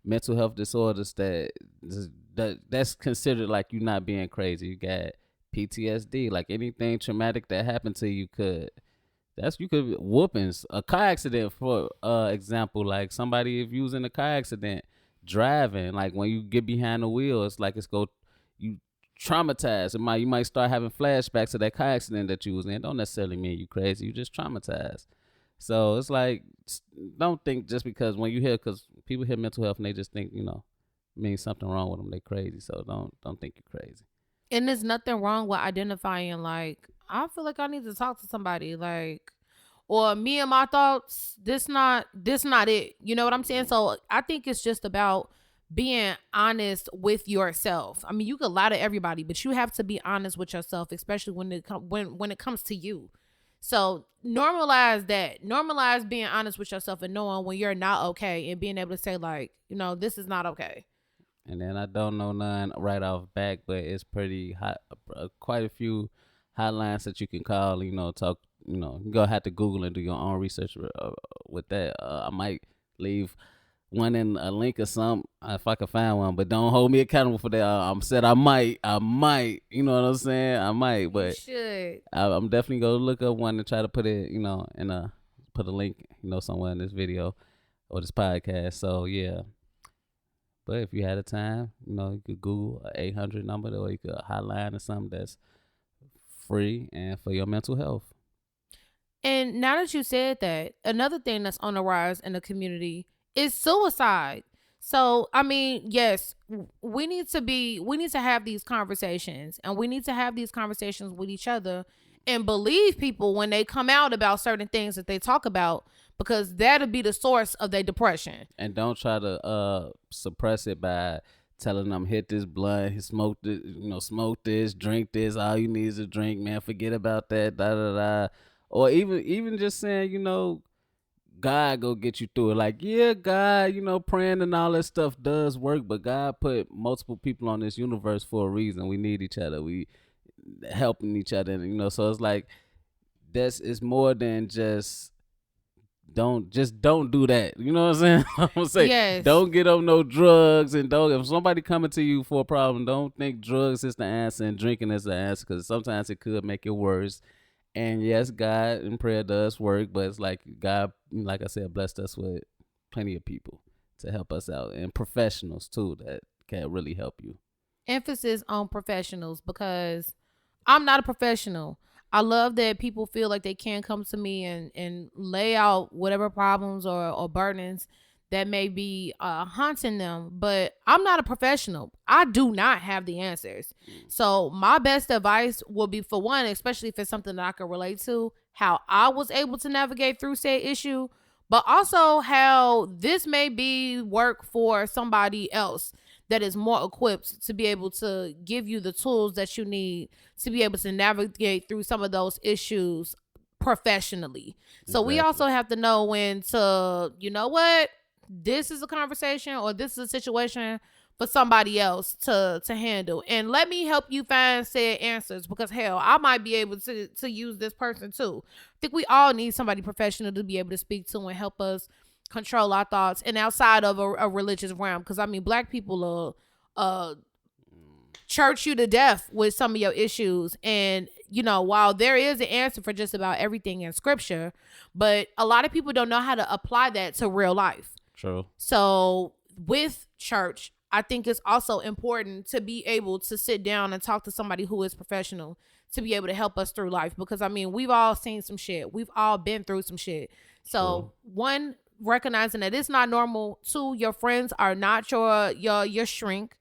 mental health disorders that's considered like you not being crazy. You got PTSD, like anything traumatic that happened to you you could whoopings, a car accident, for example, like somebody, if you was in a car accident driving, like when you get behind the wheel, it's like you traumatized. You might start having flashbacks to that car accident that you was in. Don't necessarily mean you crazy, you just traumatized. So it's like, don't think just because because people hear mental health and they just think, means something wrong with them, they crazy. So don't think you're crazy. And there's nothing wrong with identifying, like, I feel like I need to talk to somebody, like, or me and my thoughts, this not it. You know what I'm saying? So I think it's just about being honest with yourself. I mean, you could lie to everybody, but you have to be honest with yourself, especially when it comes to you. So normalize that. Normalize being honest with yourself and knowing when you're not okay, and being able to say, like, this is not okay. And then I don't know none right off back, but it's pretty hot. Quite a few hotlines that you can call. Talk. You're gonna have to Google and do your own research with that. I might leave one in a link or something if I can find one, but don't hold me accountable for that. I'm said I might. You know what I'm saying? I might, but you should. I'm definitely gonna look up one and try to put it, put a link, somewhere in this video or this podcast. So yeah. But if you had a time, you could Google an 800 number, or you could hotline or something that's free and for your mental health. And now that you said that, another thing that's on the rise in the community is suicide. So, I mean, yes, we need to have these conversations, and we need to have these conversations with each other and believe people when they come out about certain things that they talk about, because that'll be the source of their depression. And don't try to suppress it by telling them, hit this blunt, smoke this, smoke this, drink this. All you need is a drink, man. Forget about that, da da da. Or even just saying, God go get you through it. Like, yeah, God, praying and all that stuff does work, but God put multiple people on this universe for a reason. We need each other. We helping each other, so it's like it's more than just don't do that. You know what I'm saying? I'm gonna say, yes. Don't get on no drugs, and if somebody coming to you for a problem, don't think drugs is the answer and drinking is the answer, because sometimes it could make it worse. And yes, God and prayer does work, but it's like God, like I said, blessed us with plenty of people to help us out, and professionals too that can really help you. Emphasis on professionals, because I'm not a professional. I love that people feel like they can come to me and lay out whatever problems or burdens that may be haunting them, but I'm not a professional. I do not have the answers. So my best advice will be, for one, especially if it's something that I can relate to, how I was able to navigate through said issue, but also how this may be work for somebody else that is more equipped to be able to give you the tools that you need to be able to navigate through some of those issues professionally. So we also have to know when to, this is a conversation, or this is a situation for somebody else to handle. And let me help you find said answers, because hell, I might be able to use this person too. I think we all need somebody professional to be able to speak to and help us control our thoughts, and outside of a religious realm. Because I mean, black people are church you to death with some of your issues. And you know, while there is an answer for just about everything in scripture, but a lot of people don't know how to apply that to real life. True. So with church, I think it's also important to be able to sit down and talk to somebody who is professional to be able to help us through life. Because I mean, we've all seen some shit. We've all been through some shit. So one, recognizing that it's not normal. Two, your friends are not your shrink.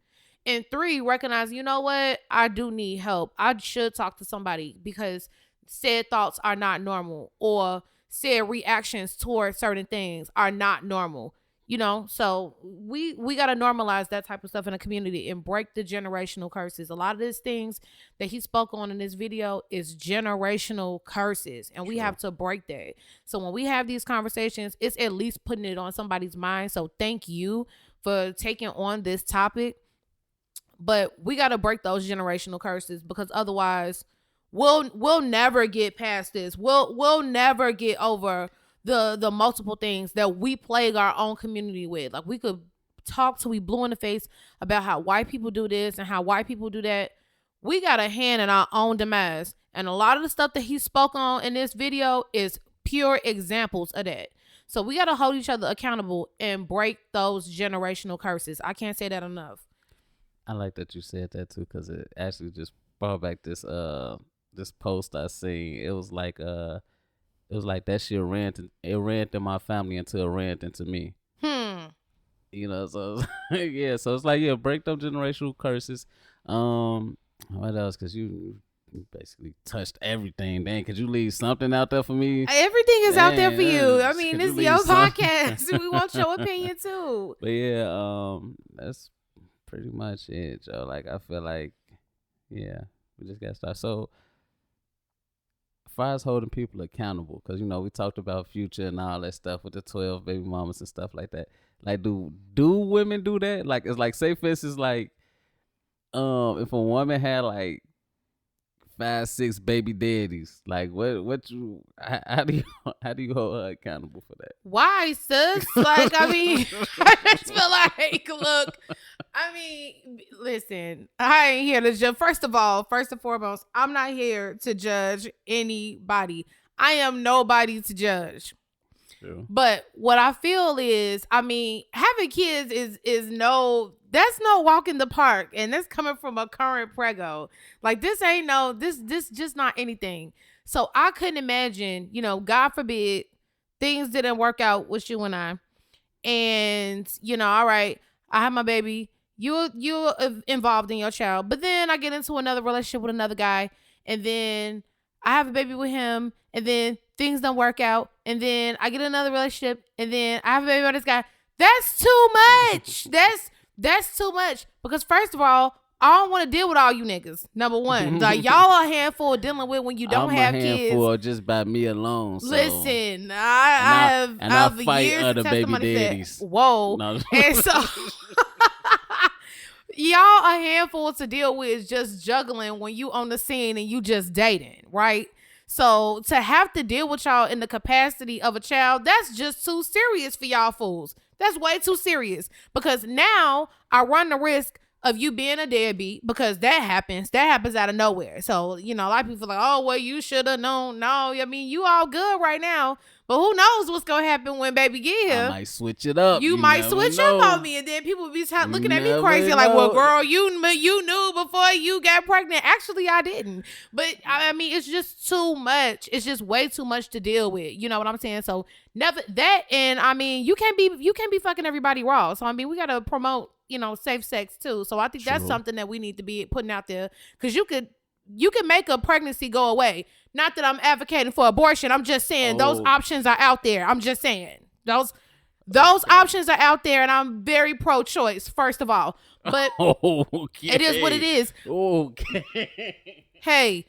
And three, recognize, you know what? I do need help. I should talk to somebody because said thoughts are not normal, or said reactions towards certain things are not normal. You know, so we got to normalize that type of stuff in the community and break the generational curses. A lot of these things that he spoke on in this video is generational curses, and we have to break that. So when we have these conversations, it's at least putting it on somebody's mind. So thank you for taking on this topic. But we got to break those generational curses, because otherwise we'll never get past this. We'll never get over the multiple things that we plague our own community with. Like, we could talk till we blue in the face about how white people do this and how white people do that. We got a hand in our own demise. And a lot of the stuff that he spoke on in this video is pure examples of that. So we got to hold each other accountable and break those generational curses. I can't say that enough. I like that you said that too, because it actually just brought back this post I seen. It was like that shit ran through my family until it ran into me. You know, so yeah, so it's like, yeah, break them generational curses. What else? Because you basically touched everything. Dang, could you leave something out there for me? Everything is out there for you. I mean, Could this you is your leave some- podcast. We want your opinion too. But yeah, that's pretty much it, Joe. Like, I feel like, yeah, we just got to start. So, as far as holding people accountable, because, you know, we talked about Future and all that stuff with the 12 baby mamas and stuff like that. Like, do women do that? Like, it's like, say for instance, like, if a woman had like 5-6 baby daddies, like how do you hold her accountable for that? Why, sis? Like, I mean, I just feel like, look, I mean, listen, I ain't here to judge. First and foremost, I'm not here to judge anybody. I am nobody to judge. True. But what I feel is, I mean, having kids that's no walk in the park, and that's coming from a current prego. Like, this just not anything. So I couldn't imagine, you know, God forbid, things didn't work out with you and I, and you know, all right, I have my baby, you're involved in your child, but then I get into another relationship with another guy, and then I have a baby with him, and then things don't work out, and then I get another relationship, and then I have a baby with this guy. That's too much. That's too much. Because first of all, I don't want to deal with all you niggas. Number one, like, y'all are a handful of dealing with when you don't have kids. I'm a handful just by me alone. So. Listen, I have fight years other of baby testimony daddies. Whoa, No. And so y'all a handful to deal with just juggling when you on the scene and you just dating, right? So to have to deal with y'all in the capacity of a child, that's just too serious for y'all fools. That's way too serious, because now I run the risk of you being a deadbeat, because that happens out of nowhere. So, you know, a lot of people are like, oh, well, you should have known. No, I mean, you all good right now, but who knows what's going to happen when baby get here. I might switch it up. You might switch up on me, and then people will be looking at me crazy, like, well, girl, you knew before you got pregnant. Actually, I didn't. But I mean, it's just too much. It's just way too much to deal with. You know what I'm saying? So never that. And I mean, you can't be fucking everybody raw. So I mean, we got to promote, you know, safe sex too. So I think that's something that we need to be putting out there, because you can make a pregnancy go away. Not that I'm advocating for abortion. I'm just saying those options are out there. I'm just saying those options are out there, and I'm very pro-choice, first of all. But it is what it is. Okay. Hey,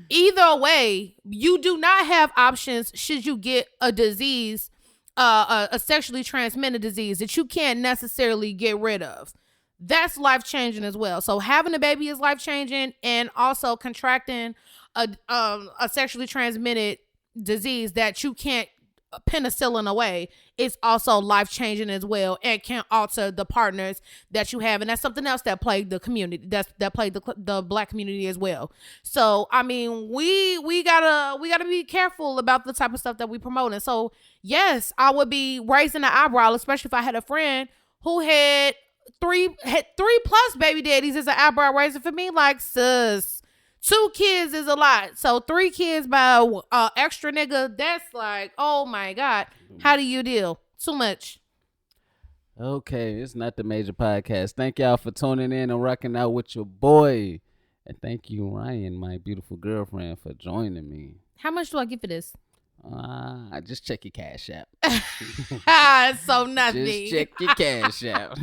either way, you do not have options should you get a disease, a sexually transmitted disease that you can't necessarily get rid of. that's life changing as well. So having a baby is life changing, and also contracting a sexually transmitted disease that you can't penicillin away is also life changing as well, and can alter the partners that you have, and that's something else that plagued the community. That plagued the Black community as well. So I mean, we gotta be careful about the type of stuff that we promote. And so yes, I would be raising an eyebrow, especially if I had a friend who had three plus baby daddies. Is an eyebrow raiser for me. Like, sis, 2 kids is a lot. So 3 kids by extra nigga, that's like, oh my God. How do you deal? Too much. Okay, it's not the major podcast. Thank y'all for tuning in and rocking out with your boy. And thank you, Ryan, my beautiful girlfriend, for joining me. How much do I get for this? Just check your cash app. So nothing. Just check your cash app.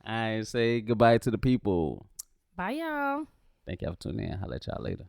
I say goodbye to the people. Bye, y'all. Thank y'all for tuning in. I'll let y'all later.